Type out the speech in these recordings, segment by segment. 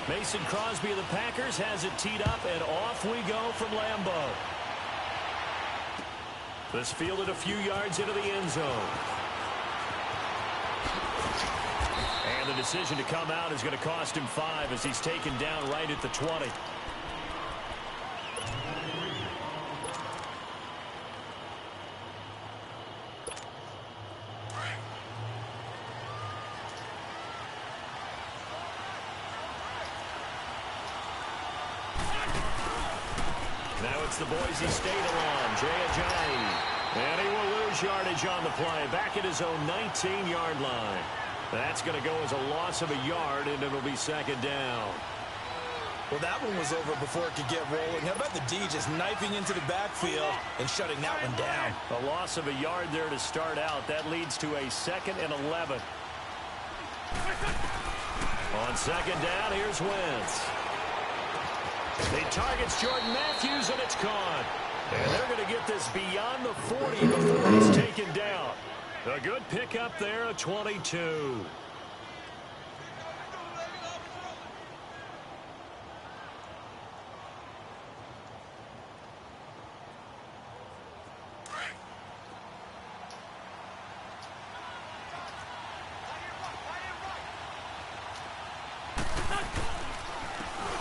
Mason Crosby of the Packers has it teed up, and off we go from Lambeau. This fielded a few yards into the end zone. And the decision to come out is going to cost him 5 as he's taken down right at the 20. Now it's the Boise State alum, Jay Ajayi. And he will lose yardage on the play, back at his own 19-yard line. That's going to go as a loss of a yard, and it'll be second down. Well, that one was over before it could get rolling. How about the D just knifing into the backfield and shutting that one down? A loss of a yard there to start out. That leads to a 2nd and 11. On second down, here's Wentz. He targets Jordan Matthews, and it's caught. And they're going to get this beyond the 40 before he's taken down. A good pickup there, a 22.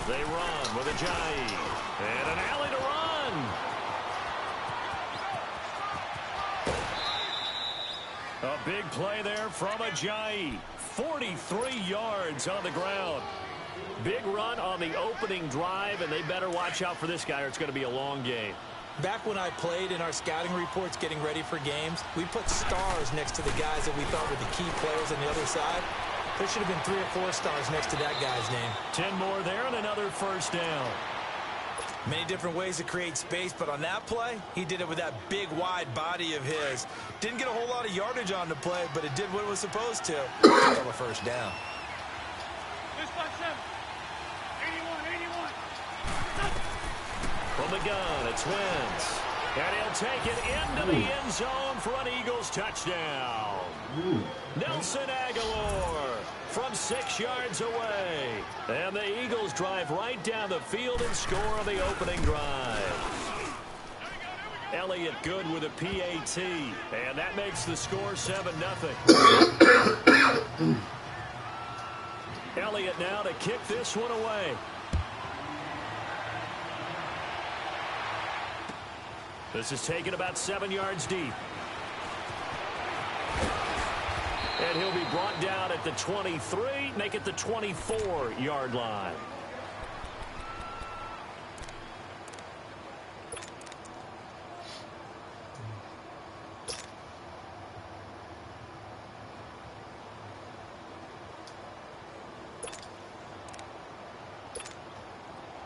They run with Ajayi. And an alley to run. A big play there from Ajayi. 43 yards on the ground. Big run on the opening drive, and they better watch out for this guy or it's going to be a long game. Back when I played in our scouting reports getting ready for games, we put stars next to the guys that we thought were the key players on the other side. There should have been 3 or 4 stars next to that guy's name. 10 more there and another first down. Many different ways to create space, but on that play, he did it with that big, wide body of his. Didn't get a whole lot of yardage on the play, but it did what it was supposed to. Took a first down. From the gun, it's Wentz. And he'll take it into the end zone for an Eagles touchdown. Nelson Aguilar from 6 yards away. And the Eagles drive right down the field and score on the opening drive. Elliott good with a PAT. And that makes the score 7-0. Elliott now to kick this one away. This is taken about 7 yards deep. And he'll be brought down at the 23, make it the 24-yard line.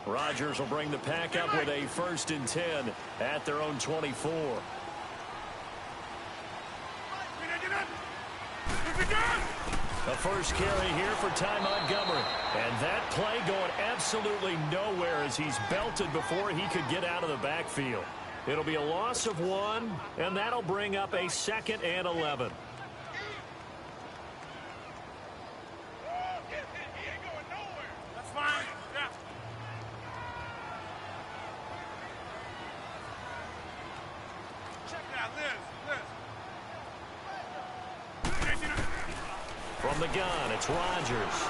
Rodgers will bring the pack up with a 1st and 10 at their own 24. The first carry here for Ty Montgomery. And that play going absolutely nowhere as he's belted before he could get out of the backfield. It'll be a loss of 1, and that'll bring up a 2nd and 11. From the gun, it's Rodgers.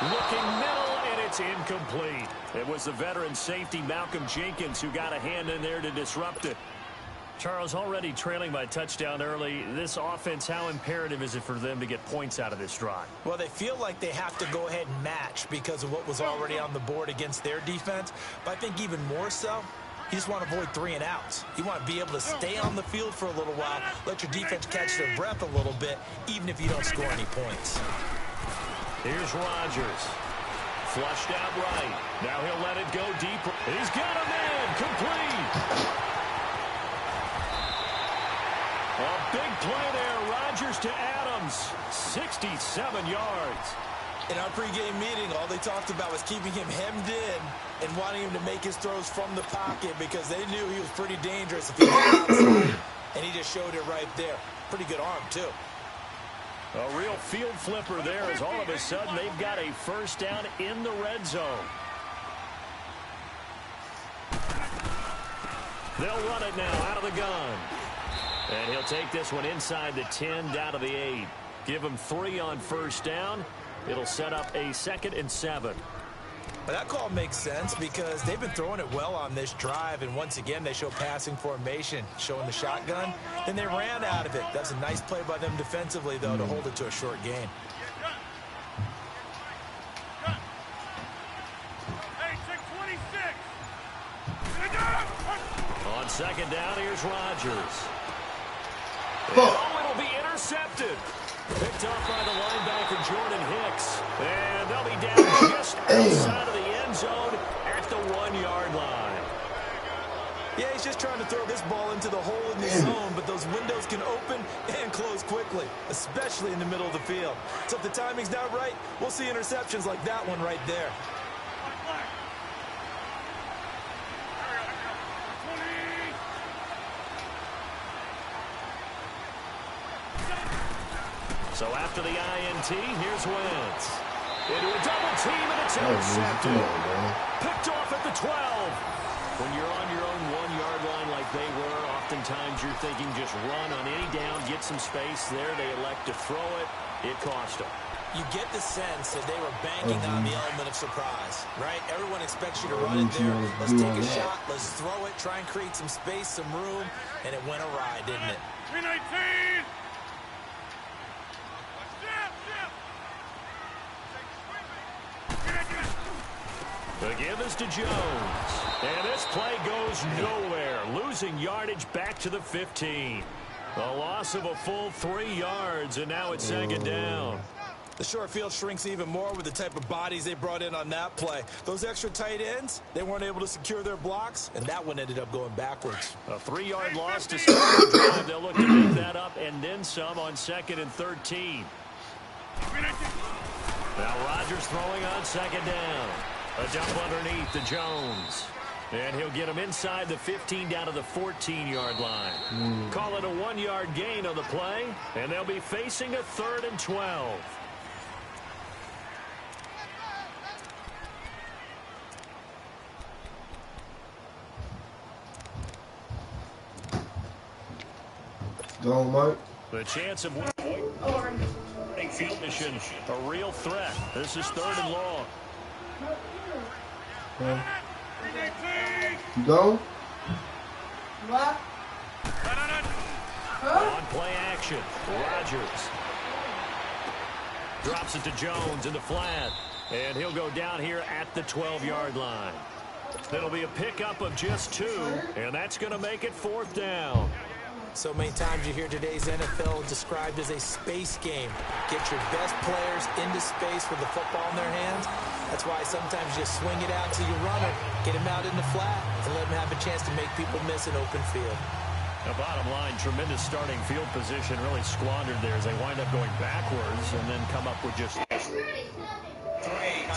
Looking middle, and it's incomplete. It was the veteran safety Malcolm Jenkins who got a hand in there to disrupt it. Charles, already trailing by touchdown early. This offense, how imperative is it for them to get points out of this drive? Well, they feel like they have to go ahead and match because of what was already on the board against their defense. But I think even more so, you just want to avoid 3 and outs. You want to be able to stay on the field for a little while, let your defense catch their breath a little bit, even if you don't score any points. Here's Rodgers. Flushed out right. Now he'll let it go deep. He's got a man. Complete. A big play there. Rodgers to Adams. 67 yards. In our pregame meeting, all they talked about was keeping him hemmed in and wanting him to make his throws from the pocket because they knew he was pretty dangerous if he got outside. And he just showed it right there. Pretty good arm, too. A real field flipper there as all of a sudden they've got a first down in the red zone. They'll run it now out of the gun. And he'll take this one inside the 10 down to the 8. Give him 3 on first down. It'll set up a 2nd and 7. Well, that call makes sense because they've been throwing it well on this drive, and once again they show passing formation, showing the shotgun. Then they ran out of it. That's a nice play by them defensively, though, to hold it to a short gain. On second down, here's Rodgers. Oh, it'll be intercepted. Picked off by the linebacker, Jordan Hicks. And they'll be down just outside of the end zone at the 1-yard line. Yeah, he's just trying to throw this ball into the hole in the zone, but those windows can open and close quickly, especially in the middle of the field. So if the timing's not right, we'll see interceptions like that one right there. So after the INT, here's Wentz. Into a double team, and it's intercepted. Picked off at the 12. When you're on your own 1-yard line like they were, oftentimes you're thinking just run on any down, get some space there. They elect to throw it. It cost them. You get the sense that they were banking on the element of surprise, right? Everyone expects you to run it there. Let's take a shot. Let's throw it. Try and create some space, some room. And it went awry, didn't it? 319! The give is to Jones. And this play goes nowhere. Losing yardage back to the 15. A loss of a full 3 yards, and now it's 2nd down. The short field shrinks even more with the type of bodies they brought in on that play. Those extra tight ends, they weren't able to secure their blocks, and that one ended up going backwards. A 3-yard loss to start the drive. They'll look to make that up and then some on 2nd and 13. Now Rodgers throwing on 2nd down. A dump underneath to Jones. And he'll get him inside the 15 down to the 14-yard line. Call it a 1-yard gain on the play, and they'll be facing a 3rd and 12. Go, Mike. The chance of winning field position, a real threat. This is 3rd and long. You go? What? On play action, Rodgers drops it to Jones in the flat, and he'll go down here at the 12-yard line. That'll be a pickup of just 2, and that's going to make it 4th down. So many times you hear today's NFL described as a space game. Get your best players into space with the football in their hands. That's why sometimes you just swing it out to your runner, get him out in the flat, and let him have a chance to make people miss an open field. The bottom line, tremendous starting field position, really squandered there as they wind up going backwards and then come up with just... Got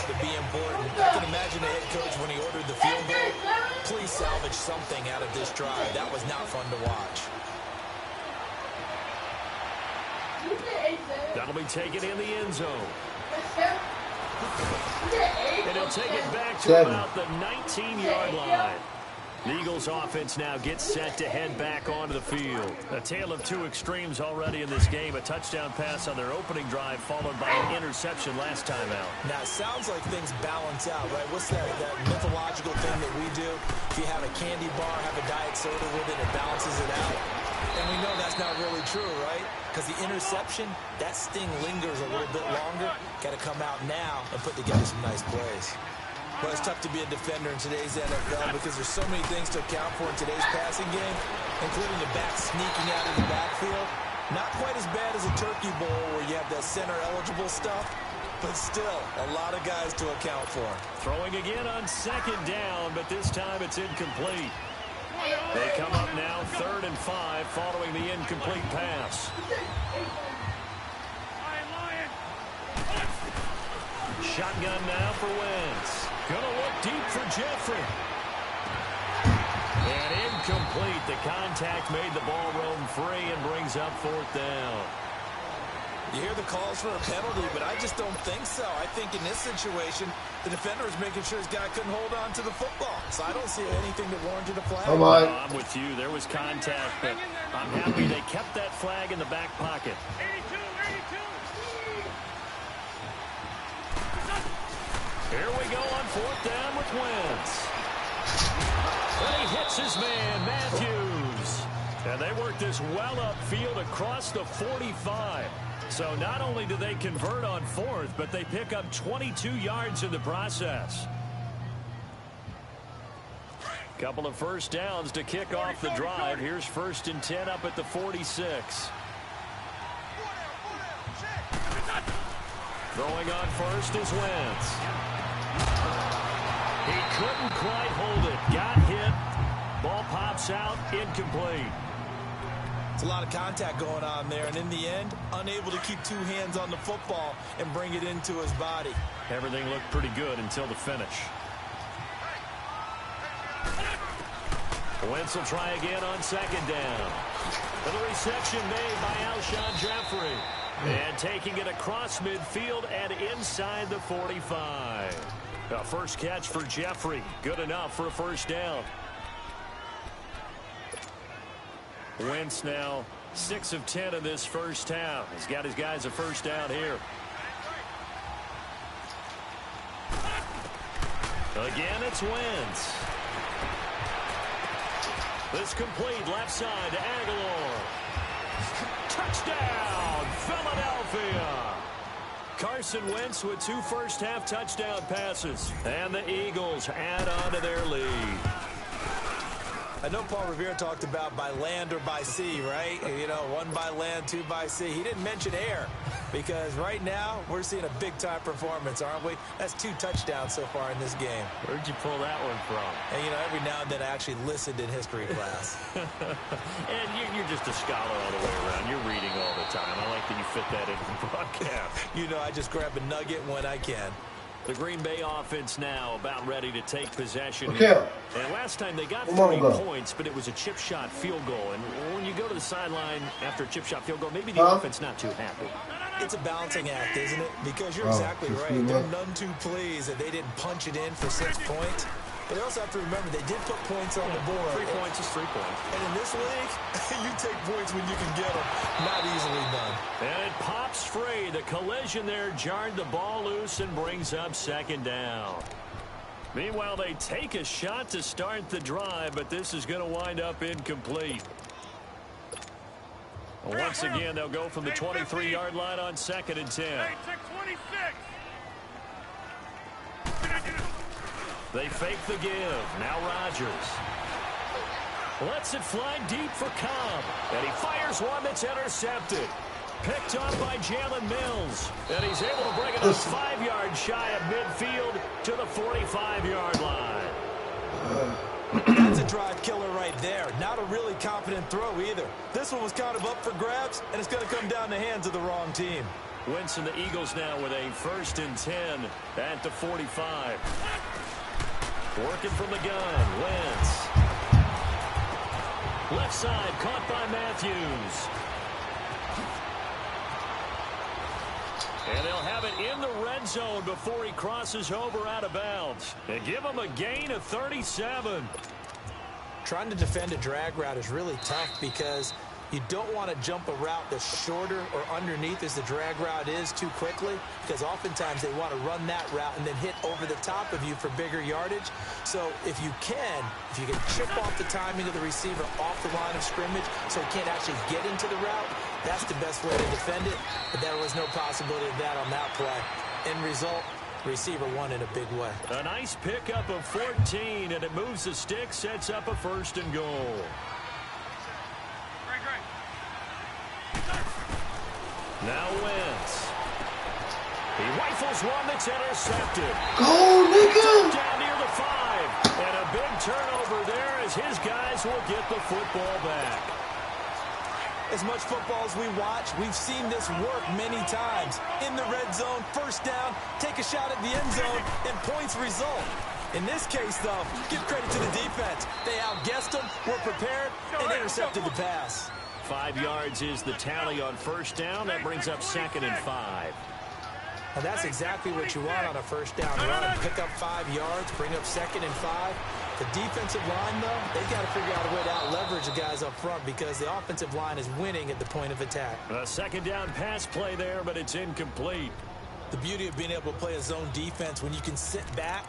to be important. I can imagine the head coach when he ordered the field goal. Please salvage something out of this drive. That was not fun to watch. That'll be taken in the end zone. And he'll take it back to about the 19-yard line. The Eagles offense now gets set to head back onto the field. A tale of 2 extremes already in this game. A touchdown pass on their opening drive followed by an interception last time out. Now, it sounds like things balance out, right? What's that mythological thing that we do? If you have a candy bar, have a diet soda with it, it balances it out. And we know that's not really true, right? Because the interception, that sting lingers a little bit longer. Got to come out now and put together some nice plays. Well, it's tough to be a defender in today's NFL because there's so many things to account for in today's passing game, including the back sneaking out of the backfield. Not quite as bad as a turkey bowl where you have that center-eligible stuff, but still a lot of guys to account for. Throwing again on 2nd down, but this time it's incomplete. They come up now 3rd and 5 following the incomplete pass. Shotgun now for Wentz. Gonna look deep for Jeffrey. And incomplete. The contact made the ball roam free and brings up 4th down. You hear the calls for a penalty, but I just don't think so. I think in this situation, the defender is making sure his guy couldn't hold on to the football. So I don't see anything that warranted a flag. Come on. I'm with you. There was contact, but I'm happy they kept that flag in the back pocket. 82, 82. Here we go on 4th down with Wentz. And he hits his man, Matthews. And they work this well upfield across the 45. So not only do they convert on 4th, but they pick up 22 yards in the process. Couple of first downs to kick off the drive. Here's 1st and 10 up at the 46. Throwing on 1st is Wentz. He couldn't quite hold it. Got hit. Ball pops out. Incomplete. It's a lot of contact going on there, and in the end, unable to keep two hands on the football and bring it into his body. Everything looked pretty good until the finish. Wentz will try again on 2nd down. And the reception made by Alshon Jeffrey. And taking it across midfield and inside the 45. A first catch for Jeffrey. Good enough for a first down. Wentz now 6 of 10 in this first half. He's got his guys a first down here. Again, it's Wentz. This complete left side to Aguilar. Touchdown, Philadelphia. Carson Wentz with 2 first-half touchdown passes. And the Eagles add on to their lead. I know Paul Revere talked about by land or by sea, right? You know, 1 by land, 2 by sea. He didn't mention air because right now we're seeing a big-time performance, aren't we? That's 2 touchdowns so far in this game. Where'd you pull that one from? And, you know, every now and then I actually listened in history class. And you're just a scholar all the way around. You're reading all the time. I like that you fit that into the broadcast. You know, I just grab a nugget when I can. The Green Bay offense now about ready to take possession. Okay. And last time they got 3 points, but it was a chip shot field goal. And when you go to the sideline after a chip shot field goal, maybe the offense not too happy. It's a balancing act, isn't it? Because you're exactly right. They're none too pleased that they didn't punch it in for 6 points. But they also have to remember they did put points on the board. 3 points is 3 points. And in this league, you take points when you can get them. Not easily done. And it pops free. The collision there jarred the ball loose and brings up 2nd down. Meanwhile, they take a shot to start the drive, but this is going to wind up incomplete. Once again, they'll go from the 23-yard line on 2nd and 10. They fake the give. Now Rodgers lets it fly deep for Cobb. And he fires one that's intercepted. Picked up by Jalen Mills. And he's able to bring it up 5 yards shy of midfield to the 45-yard line. That's a drive killer right there. Not a really confident throw either. This one was kind of up for grabs, and it's going to come down the hands of the wrong team. Wentz and the Eagles now with a 1st and 10 at the 45. Working from the gun, Wentz. Left side, caught by Matthews. And they'll have it in the red zone before he crosses over out of bounds. They give him a gain of 37. Trying to defend a drag route is really tough because you don't want to jump a route that's shorter or underneath as the drag route is too quickly, because oftentimes they want to run that route and then hit over the top of you for bigger yardage. So if you can chip off the timing of the receiver off the line of scrimmage so he can't actually get into the route, that's the best way to defend it. But there was no possibility of that on that play. End result, receiver won in a big way. A nice pickup of 14, and it moves the stick, sets up a 1st and goal. Now Wentz. He rifles one that's intercepted. Go, nigga! Down near the 5. And a big turnover there as his guys will get the football back. As much football as we watch, we've seen this work many times. In the red zone, 1st down, take a shot at the end zone, and points result. In this case, though, give credit to the defense. They outguessed them, were prepared, and intercepted the pass. 5 yards is the tally on first down. That brings up 2nd and 5. And that's exactly what you want on a first down run. Pick up 5 yards, bring up 2nd and 5. The defensive line, though, they've got to figure out a way to out-leverage the guys up front because the offensive line is winning at the point of attack. A 2nd down pass play there, but it's incomplete. The beauty of being able to play a zone defense when you can sit back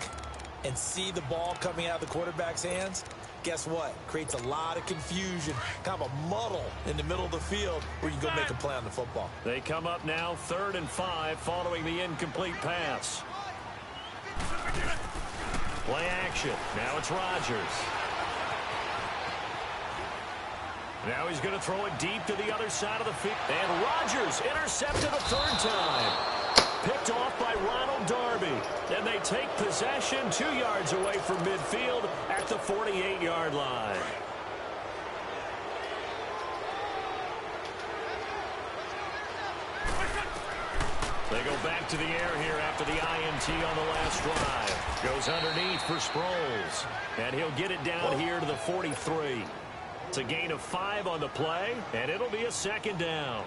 and see the ball coming out of the quarterback's hands, guess what? Creates a lot of confusion, kind of a muddle in the middle of the field where you can go make a play on the football. They come up now 3rd and 5 following the incomplete pass. Play action. Now it's Rodgers. Now he's going to throw it deep to the other side of the field. And Rodgers intercepted a 3rd time. Picked off by Ronald Darby. And they take possession 2 yards away from midfield at the 48-yard line. They go back to the air here after the INT on the last drive. Goes underneath for Sproles. And he'll get it down here to the 43. It's a gain of 5 on the play, and it'll be a 2nd down.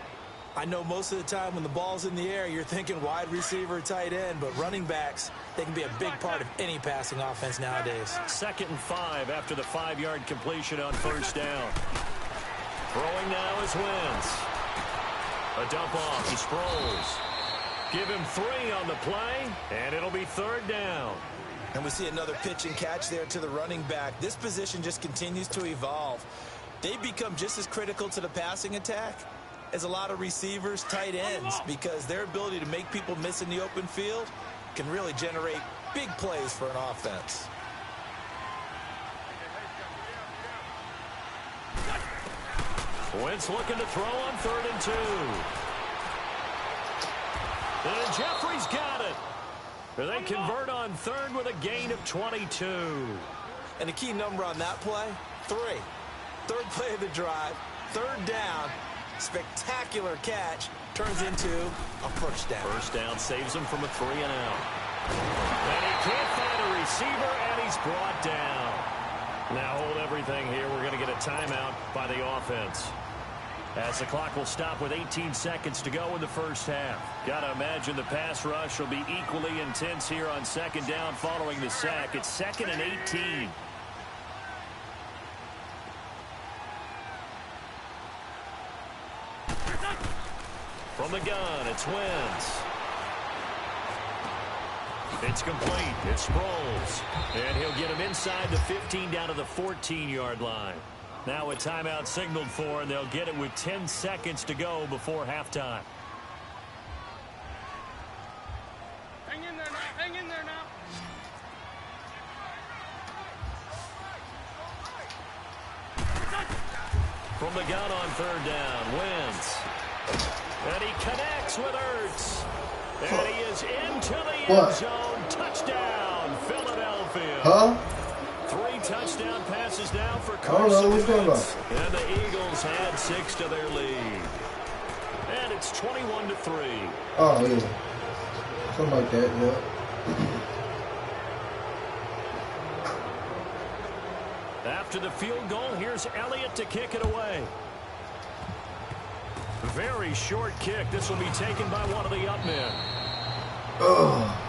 I know most of the time when the ball's in the air, you're thinking wide receiver, tight end, but running backs, they can be a big part of any passing offense nowadays. 2nd and 5 after the 5-yard completion on first down. Throwing now is Wentz. A dump off to Sproles. Give him 3 on the play, and it'll be 3rd down. And we see another pitch and catch there to the running back. This position just continues to evolve. They become just as critical to the passing attack as a lot of receivers, tight ends, because their ability to make people miss in the open field can really generate big plays for an offense. Wentz looking to throw on 3rd and 2. And Jeffrey's got it. They convert on 3rd with a gain of 22. And the key number on that play, 3. 3rd play of the drive, 3rd down, spectacular catch, turns into a first down. First down saves him from a 3 and out. And he can't find a receiver, and he's brought down. Now hold everything here. We're going to get a timeout by the offense, as the clock will stop with 18 seconds to go in the first half. Got to imagine the pass rush will be equally intense here on 2nd down following the sack. It's 2nd and 18. From the gun, it's Wentz. It's complete. It's Sproles. And he'll get him inside the 15 down to the 14-yard line. Now a timeout signaled for, and they'll get it with 10 seconds to go before halftime. Hang in there now. Hang in there now. From the gun on 3rd down, Wentz. And he connects with Ertz. And he is into the end zone. Touchdown, Philadelphia. Huh? 3 touchdown passes now for I don't know Carson what's going Wentz. on. And the Eagles add 6 to their lead. And it's 21-3. Oh, yeah. Something like that, yeah. After the field goal, here's Elliott to kick it away. Very short kick. This will be taken by one of the up men. Oh.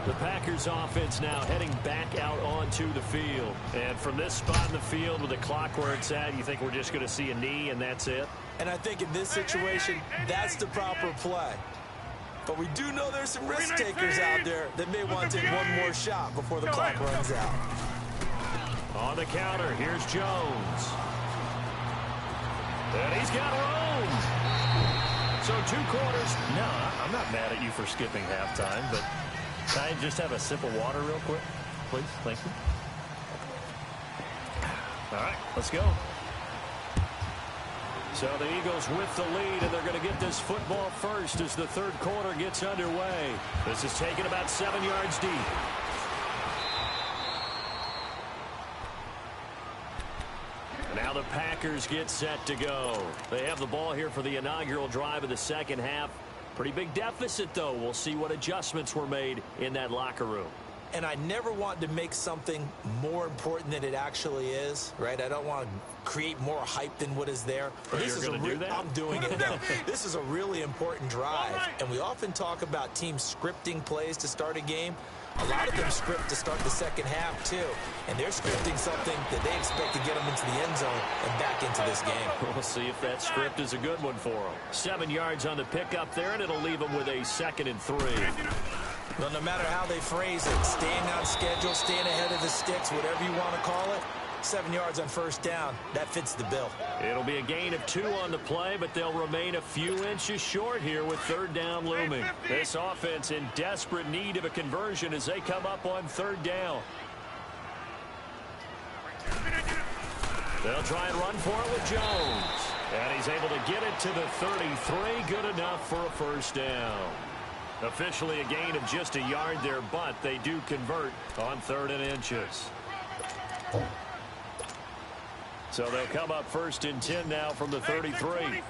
The Packers offense now heading back out onto the field. And from this spot in the field with the clock where it's at, you think we're just going to see a knee and that's it? And I think in this situation, that's the proper play. But we do know there's some risk takers out there that may want to take one more shot before the clock runs out. On the counter, here's Jones. And he's got room. So 2 quarters. No, I'm not mad at you for skipping halftime, but can I just have a sip of water real quick, please? Thank you. All right, let's go. So the Eagles with the lead, and they're going to get this football first as the 3rd quarter gets underway. This is taken about 7 yards deep. Now the Packers get set to go. They have the ball here for the inaugural drive of the 2nd half. Pretty big deficit, though. We'll see what adjustments were made in that locker room. and I never want to make something more important than it actually is, right? I don't want to create more hype than what is there. But this is do that? I'm doing it now. This is a really important drive, and we often talk about teams scripting plays to start a game. A lot of them script to start the second half, too. And they're scripting something that they expect to get them into the end zone and back into this game. We'll see if that script is a good one for them. 7 yards on the pickup there, and it'll leave them with a 2nd and 3. Well, no matter how they phrase it, staying on schedule, staying ahead of the sticks, whatever you want to call it, 7 yards on first down, that fits the bill. It'll be a gain of 2 on the play, but they'll remain a few inches short here with 3rd down looming. This offense in desperate need of a conversion as they come up on 3rd down. They'll try and run for it with Jones. And he's able to get it to the 33. Good enough for a first down. Officially a gain of just a yard there, but they do convert on 3rd and inches. So they'll come up 1st and 10 now from the 33.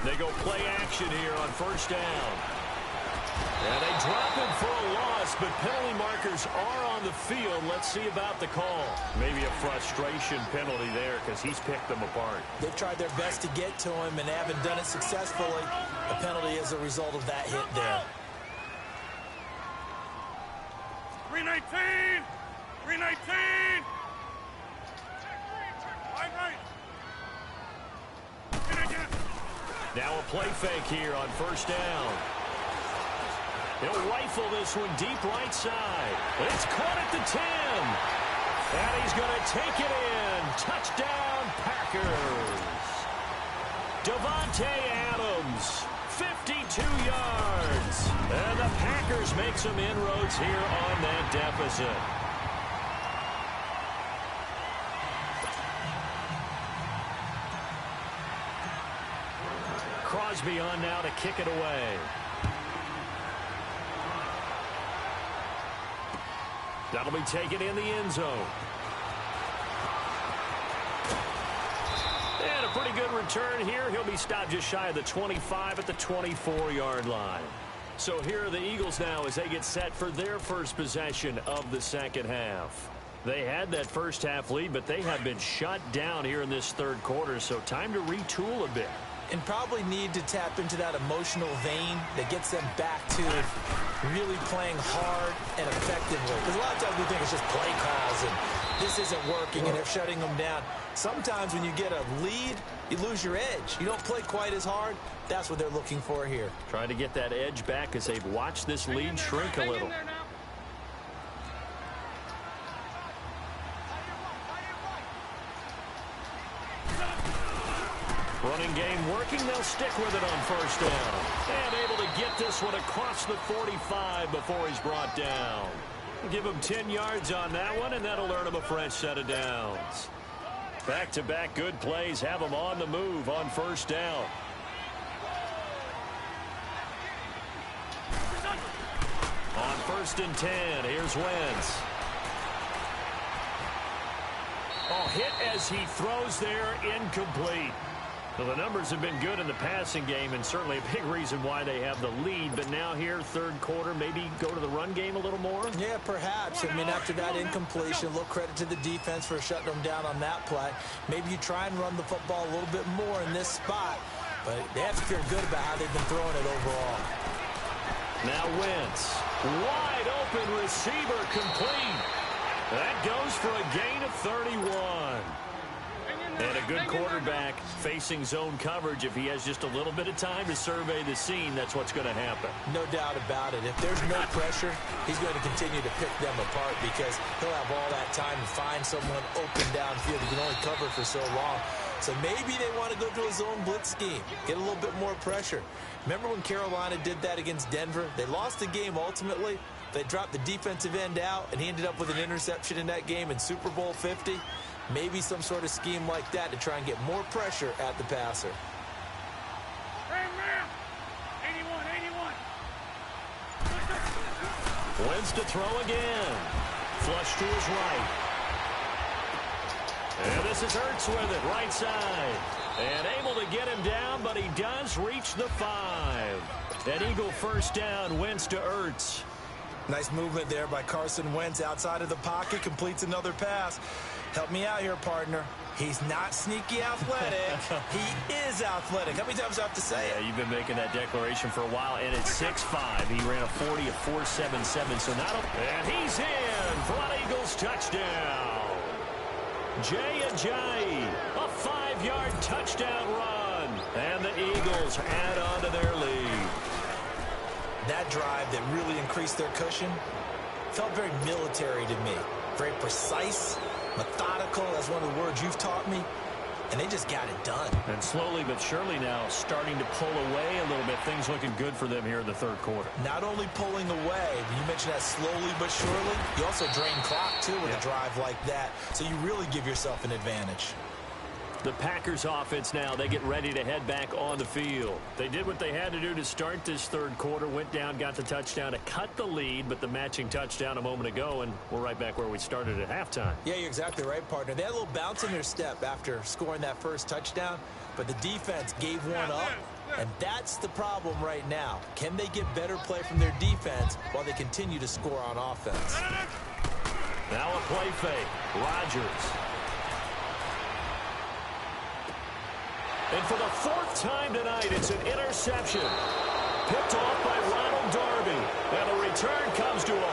They go play action here on 1st down. And they drop him for a loss, but penalty markers are on the field. Let's see about the call. Maybe a frustration penalty there because he's picked them apart. They've tried their best to get to him and haven't done it successfully. A penalty is a result of that hit there. 319! 319! Now a play fake here on 1st down. He'll rifle this one deep right side. It's caught at the 10. And he's going to take it in. Touchdown, Packers. Devontae Adams, 52 yards. And the Packers make some inroads here on that deficit. Crosby on now to kick it away. That'll be taken in the end zone. And a pretty good return here. He'll be stopped just shy of the 25 at the 24-yard line. So here are the Eagles now as they get set for their first possession of the second half. They had that first half lead, but they have been shut down here in this 3rd quarter, so time to retool a bit. And probably need to tap into that emotional vein that gets them back to really playing hard and effectively. Because a lot of times we think it's just play calls and this isn't working and they're shutting them down. Sometimes when you get a lead, you lose your edge. You don't play quite as hard. That's what they're looking for here. Trying to get that edge back as they've watched this lead shrink a little. Running game working. They'll stick with it on 1st down. And able to get this one across the 45 before he's brought down. Give him 10 yards on that one, and that'll earn him a fresh set of downs. Back-to-back good plays have him on the move on 1st down. On 1st and 10, here's Wentz. Oh, hit as he throws there, incomplete. Well, the numbers have been good in the passing game, and certainly a big reason why they have the lead. But now here, 3rd quarter, maybe go to the run game a little more? Yeah, perhaps. I mean, after that incompletion, a little credit to the defense for shutting them down on that play. Maybe you try and run the football a little bit more in this spot. But they have to feel good about how they've been throwing it overall. Now Wentz. Wide open receiver complete. That goes for a gain of 31. And a good quarterback facing zone coverage. If he has just a little bit of time to survey the scene, that's what's going to happen. No doubt about it. If there's no pressure, he's going to continue to pick them apart because he'll have all that time to find someone open downfield. He can only cover for so long. So maybe they want to go to a zone blitz scheme, get a little bit more pressure. Remember when Carolina did that against Denver? They lost the game ultimately. They dropped the defensive end out, and he ended up with an interception in that game in Super Bowl 50. Maybe some sort of scheme like that to try and get more pressure at the passer. Hey, man. 81. Wentz to throw again. Flush to his right. And this is Hurts with it, right side. And able to get him down, but he does reach the 5. An Eagle first down, Wentz to Ertz. Nice movement there by Carson Wentz outside of the pocket, completes another pass. Help me out here, partner. He's not sneaky athletic. He is athletic. How many times do I have to say it? Yeah, you've been making that declaration for a while, and it's 6'5". He ran a 40 at 4.77, so not a... And he's in for an Eagles touchdown. Jay Ajayi, a 5-yard touchdown run. And the Eagles add on to their lead. That drive that really increased their cushion felt very military to me. Very precise, methodical, that's one of the words you've taught me. And they just got it done. And slowly but surely now starting to pull away a little bit. Things looking good for them here in the third quarter. Not only pulling away, you mentioned that slowly but surely, you also drain clock, too, with a drive like that. So you really give yourself an advantage. The Packers offense now, they get ready to head back on the field. They did what they had to do to start this third quarter, went down, got the touchdown to cut the lead, but the matching touchdown a moment ago, and we're right back where we started at halftime. Yeah, you're exactly right, partner. They had a little bounce in their step after scoring that first touchdown, but the defense gave one up, and that's the problem right now. Can they get better play from their defense while they continue to score on offense? Now a play fake. Rodgers. And for the 4th time tonight, it's an interception. Picked off by Ronald Darby. And the return comes to a